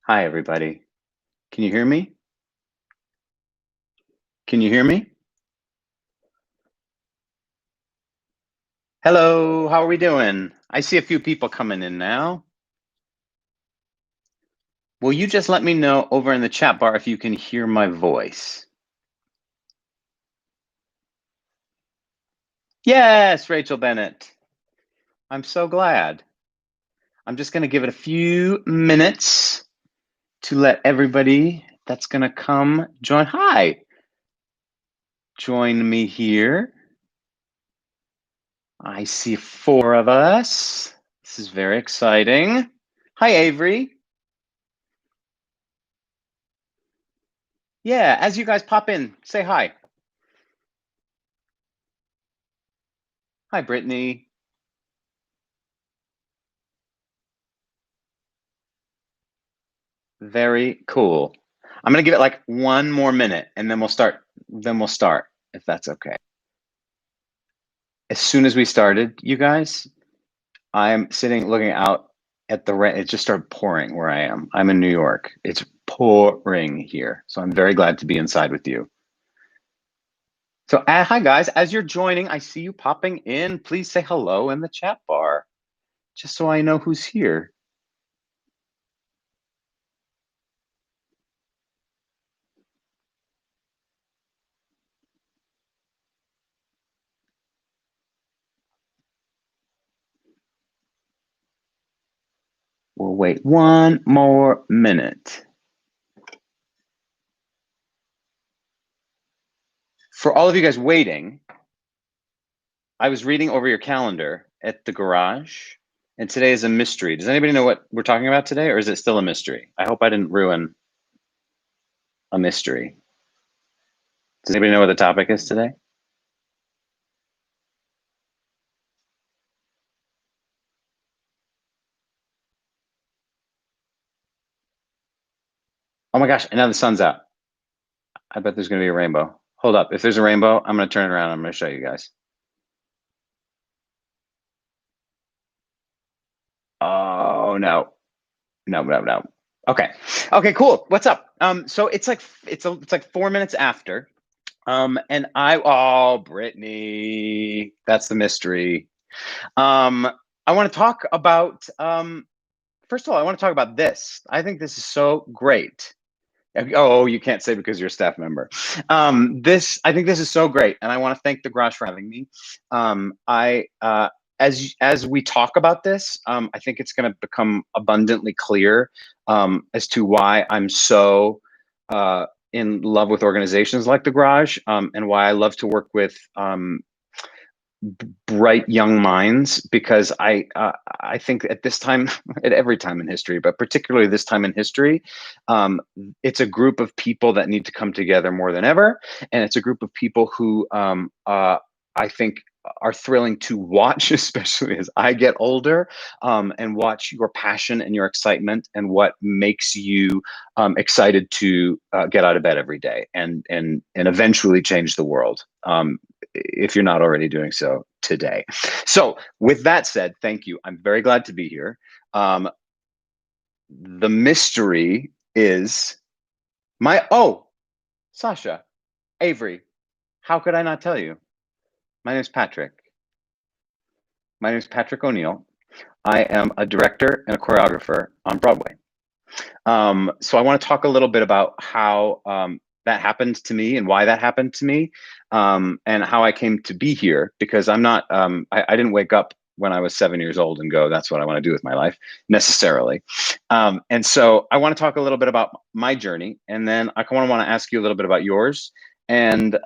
Hi, everybody. Can you hear me? Can you hear me? Hello, how are we doing? I see a few people coming in now. Will you just let me know over in the chat bar if you can hear my voice? Yes, Rachel Bennett. I'm so glad. I'm just going to give it a few minutes to let everybody that's going to come join. Hi, join me here. I see 4 of us. This is very exciting. Hi, Avery. Yeah, as you guys pop in, say hi. Hi, Brittany. Very cool. I'm gonna give it like 1 more minute and then we'll start. If that's okay. As soon as we started, you guys, I'm sitting looking out at the rain. It just started pouring where I am. I'm in New York. It's pouring here. So I'm very glad to be inside with you. So hi guys, as you're joining, I see you popping in. Please say hello in the chat bar, just so I know who's here. We'll wait 1 more minute. For all of you guys waiting, I was reading over your calendar at the garage, and today is a mystery. Does anybody know what we're talking about today, or is it still a mystery? I hope I didn't ruin a mystery. Does anybody know what the topic is today? Oh my gosh, and now the sun's out. I bet there's gonna be a rainbow. Hold up, if there's a rainbow, I'm gonna turn it around, I'm gonna show you guys. Oh no, no. Okay, cool. What's up? So it's like 4 minutes after. And Brittany, that's the mystery. Um, I want to talk about first of all, I want to talk about this. I think this is so great. Oh, you can't say because you're a staff member. I think this is so great, and I want to thank the Garage for having me. I as we talk about this, I think it's going to become abundantly clear as to why I'm so in love with organizations like the Garage, and why I love to work with bright young minds, because I think at this time, at every time in history, but particularly this time in history, it's a group of people that need to come together more than ever, and it's a group of people who I think are thrilling to watch, especially as I get older, and watch your passion and your excitement and what makes you excited to get out of bed every day and eventually change the world. If you're not already doing so today. So, with that said, thank you. I'm very glad to be here. The mystery is Sasha, Avery, how could I not tell you? My name is Patrick. My name is Patrick O'Neill. I am a director and a choreographer on Broadway. So I want to talk a little bit about how that happened to me and why that happened to me, and how I came to be here, because I'm not, I didn't wake up when I was 7 years old and go, that's what I want to do with my life necessarily. And so I want to talk a little bit about my journey, and then I want to ask you a little bit about yours. And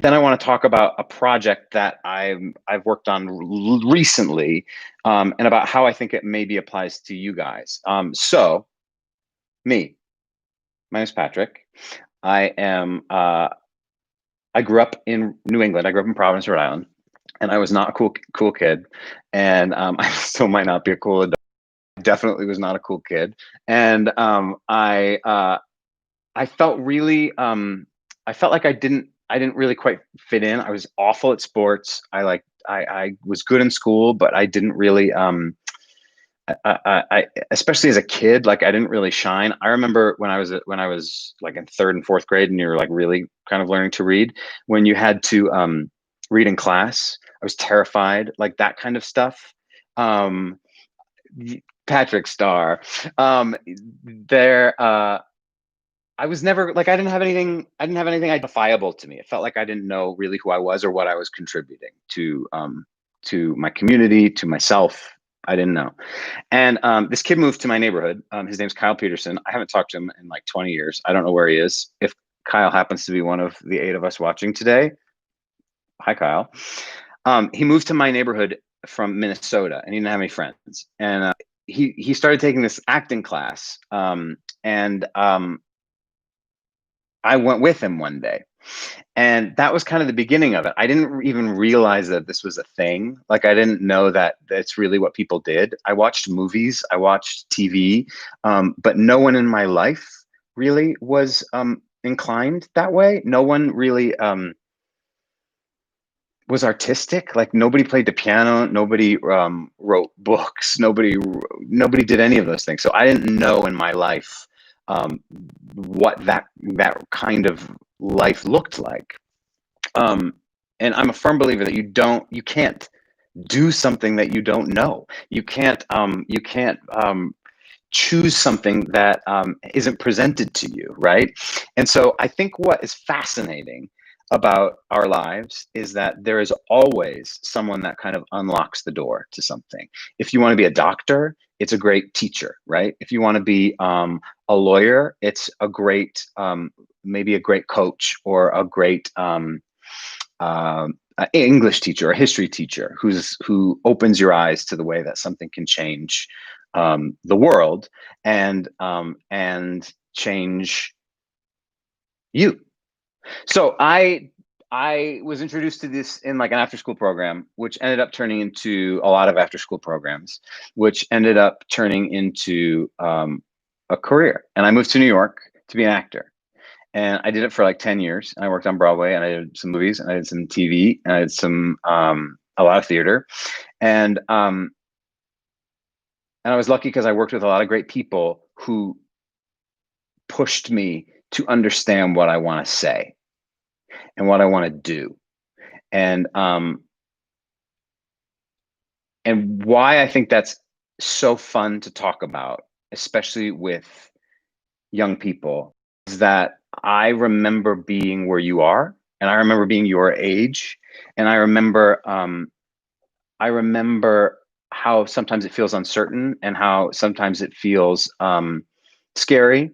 then I want to talk about a project that I've worked on recently, and about how I think it maybe applies to you guys. So, me, my name is Patrick. I am. I grew up in New England. I grew up in Providence, Rhode Island, and I was not a cool kid, and I still might not be a cool adult. Definitely was not a cool kid, and I felt really I felt like I didn't really quite fit in. I was awful at sports. I was good in school, but I didn't really especially as a kid, like I didn't really shine. I remember when I was like in third and fourth grade, and you're like really kind of learning to read. When you had to read in class, I was terrified, like that kind of stuff. Um, Patrick Star. There. I was never like I didn't have anything identifiable to me. It felt like I didn't know really who I was or what I was contributing to my community, to myself. I didn't know. And this kid moved to my neighborhood. His name's Kyle Peterson. I haven't talked to him in like 20 years. I don't know where he is. If Kyle happens to be one of the eight of us watching today, hi Kyle. He moved to my neighborhood from Minnesota, and he didn't have any friends. And he started taking this acting class, and I went with him one day. And that was kind of the beginning of it. I didn't even realize that this was a thing. Like I didn't know that that's really what people did. I watched movies, I watched TV, but no one in my life really was inclined that way. No one really was artistic. Like nobody played the piano, nobody wrote books, nobody did any of those things. So I didn't know in my life um, what that kind of life looked like. Um, and I'm a firm believer that you can't do something that you don't know. You can't choose something that isn't presented to you, right? And so I think what is fascinating about our lives is that there is always someone that kind of unlocks the door to something. If you want to be a doctor, it's a great teacher, right? If you want to be a lawyer, it's a great, maybe a great coach or a great English teacher, a history teacher who opens your eyes to the way that something can change the world and change you. So I was introduced to this in like an after school program, which ended up turning into a lot of after school programs, which ended up turning into a career. And I moved to New York to be an actor. And I did it for like 10 years. And I worked on Broadway, and I did some movies, and I did some TV, and I did some a lot of theater. And and I was lucky because I worked with a lot of great people who pushed me to understand what I want to say and what I want to do. And and why I think that's so fun to talk about, especially with young people, is that I remember being where you are, and I remember being your age, and I remember how sometimes it feels uncertain, and how sometimes it feels scary,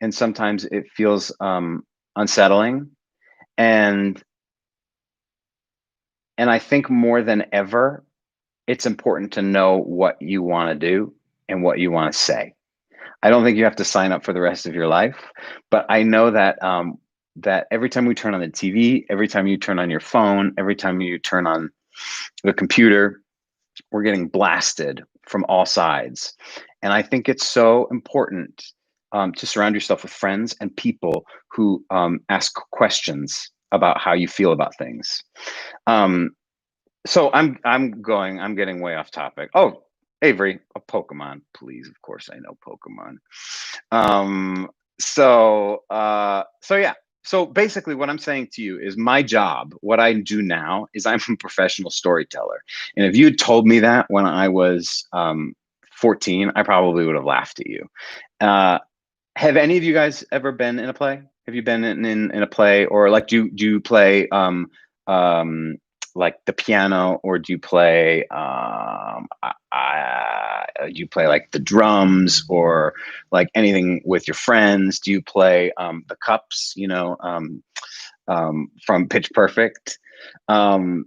and sometimes it feels unsettling, and and I think more than ever, it's important to know what you want to do and what you want to say. I don't think you have to sign up for the rest of your life, but I know that that every time we turn on the TV, every time you turn on your phone, every time you turn on the computer, we're getting blasted from all sides. And I think it's so important to surround yourself with friends and people who ask questions about how you feel about things. Um, so I'm getting way off topic. Oh, Avery, a Pokemon, please. Of course I know Pokemon. Um, so yeah. So basically what I'm saying to you is my job, what I do now is I'm a professional storyteller. And if you had told me that when I was 14, I probably would have laughed at you. Uh, have any of you guys ever been in a play? Have you been in a play, or like do you play um like the piano, or do you play do you play like the drums, or like anything with your friends? Do you play the cups, from Pitch Perfect? Um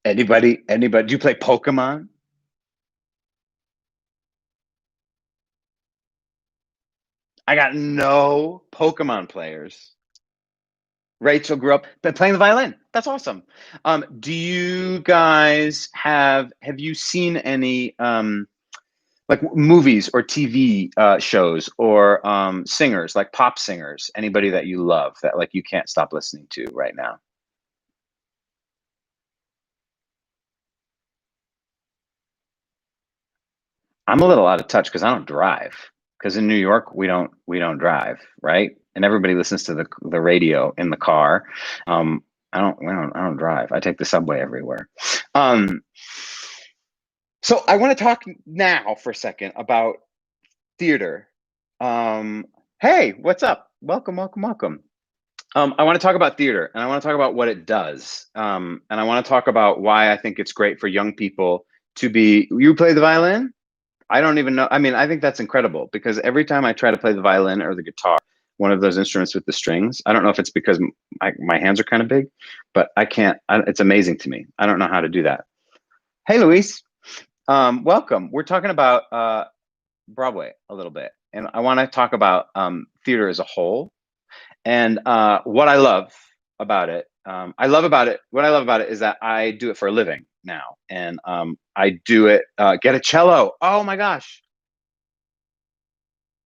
anybody do you play Pokemon? I got no Pokemon players. Rachel grew up playing the violin. That's awesome. Do you guys have you seen any like movies or TV shows, or singers, like pop singers? Anybody that you love that like you can't stop listening to right now? I'm a little out of touch because I don't drive. Because in New York, we don't drive, right? And everybody listens to the radio in the car. Um, I don't drive. I take the subway everywhere. Um, so I want to talk now for a second about theater. Um, hey, what's up? Welcome, welcome, welcome. I want to talk about theater, and I want to talk about what it does, and I want to talk about why I think it's great for young people to be. You play the violin? I don't even know. I mean, I think that's incredible because every time I try to play the violin or the guitar, one of those instruments with the strings, I don't know if it's because my hands are kind of big, but I can't. It's amazing to me. I don't know how to do that. Hey, Luis, welcome. We're talking about Broadway a little bit, and I want to talk about theater as a whole and what I love about it. I love about it. What I love about it is that I do it for a living now, and I do it. Get a cello. Oh my gosh,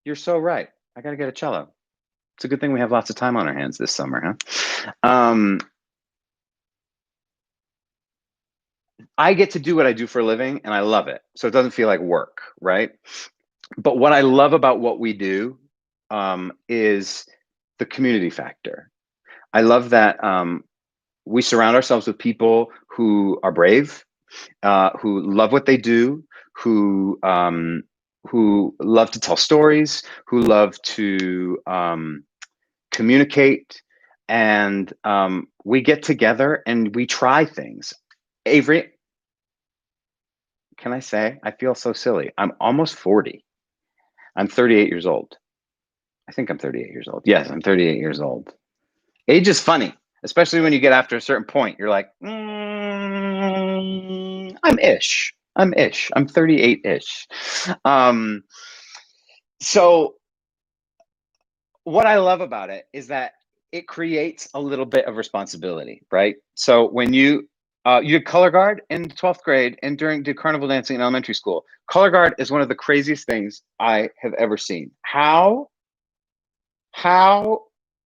you're so right. I got to get a cello. It's a good thing we have lots of time on our hands this summer, huh? I get to do what I do for a living, and I love it. So it doesn't feel like work, right? But what I love about what we do is the community factor. I love that we surround ourselves with people who are brave, who love what they do, who love to tell stories, who love to communicate, and we get together and we try things. Avery, can I say I feel so silly? I'm almost 40. I'm 38 years old. I think I'm 38 years old. Yes, I'm 38 years old. Age is funny, especially when you get after a certain point. You're like, I'm ish. I'm ish. I'm 38 ish. Um, so what I love about it is that it creates a little bit of responsibility, right? So when you did color guard in 12th grade and did carnival dancing in elementary school. Color guard is one of the craziest things I have ever seen. How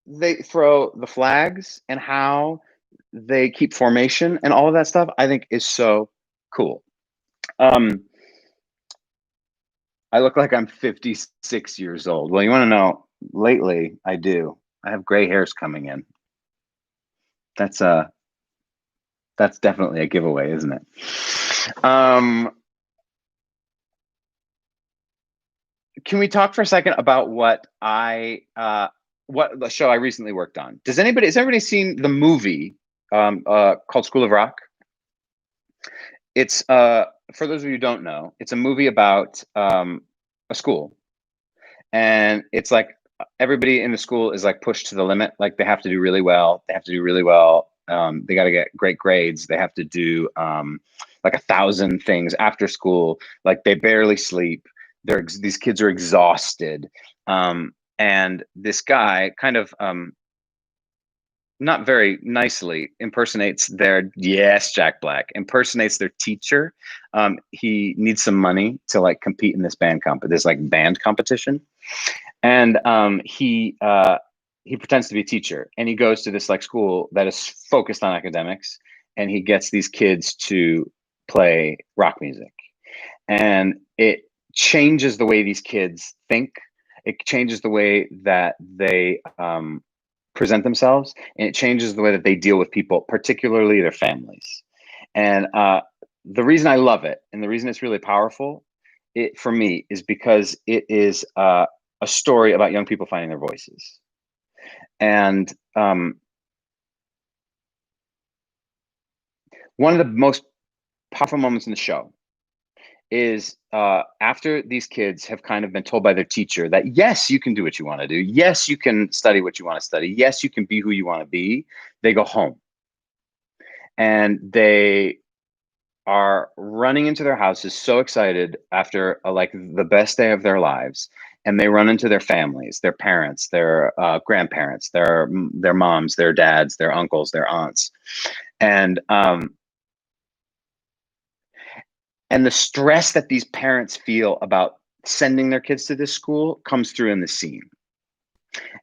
they throw the flags and how they keep formation and all of that stuff, I think is so cool. Um, I look like I'm 56 years old. Well, you want to know, lately I do. I have gray hairs coming in. That's uh that's definitely a giveaway, isn't it? Can we talk for a second about what the show I recently worked on? Has everybody seen the movie called School of Rock? It's for those of you who don't know, it's a movie about a school, and it's like everybody in the school is like pushed to the limit. Like they have to do really well. They have to do really well. They got to get great grades. They have to do like 1,000 things after school. Like they barely sleep. These kids are exhausted. And this guy kind of not very nicely impersonates their yes Jack Black impersonates their teacher. He needs some money to like compete in this like band competition, and he pretends to be a teacher, and he goes to this like school that is focused on academics, and he gets these kids to play rock music, and it changes the way these kids think. It changes the way that they present themselves, and it changes the way that they deal with people, particularly their families. And the reason I love it, and the reason it's really powerful, it for me is because it is a story about young people finding their voices. And one of the most powerful moments in the show is after these kids have kind of been told by their teacher that yes, you can do what you want to do, yes, you can study what you want to study, yes, you can be who you want to be. They go home and they are running into their houses so excited after like the best day of their lives, and they run into their families, their parents, their grandparents, their moms, their dads, their uncles, their aunts, and and the stress that these parents feel about sending their kids to this school comes through in the scene.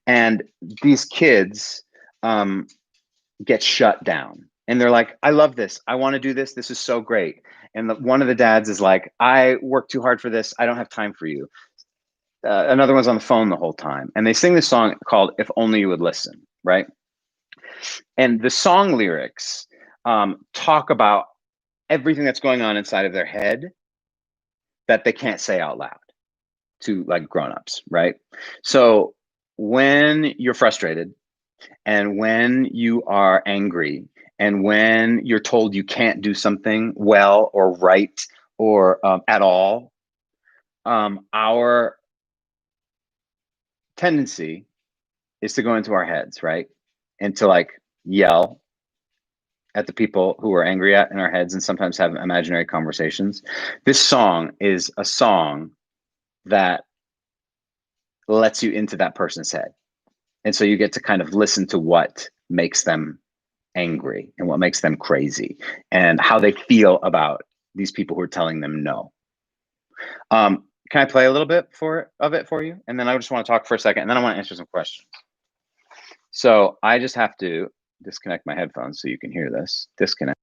And these kids get shut down. And they're like, I love this. I want to do this. This is so great. And one of the dads is like, I work too hard for this. I don't have time for you. Another one's on the phone the whole time. And they sing this song called If Only You Would Listen, right? And the song lyrics talk about everything that's going on inside of their head that they can't say out loud to like grown-ups, right? So when you're frustrated and when you are angry and when you're told you can't do something well or right or at all, our tendency is to go into our heads, right? And to like yell at the people who we're angry at in our heads and sometimes have imaginary conversations. This song is a song that lets you into that person's head. And so you get to kind of listen to what makes them angry and what makes them crazy and how they feel about these people who are telling them no. Can I play a little bit of it for you? And then I just want to talk for a second and then I want to answer some questions. So I just have to disconnect my headphones so you can hear this. Disconnect.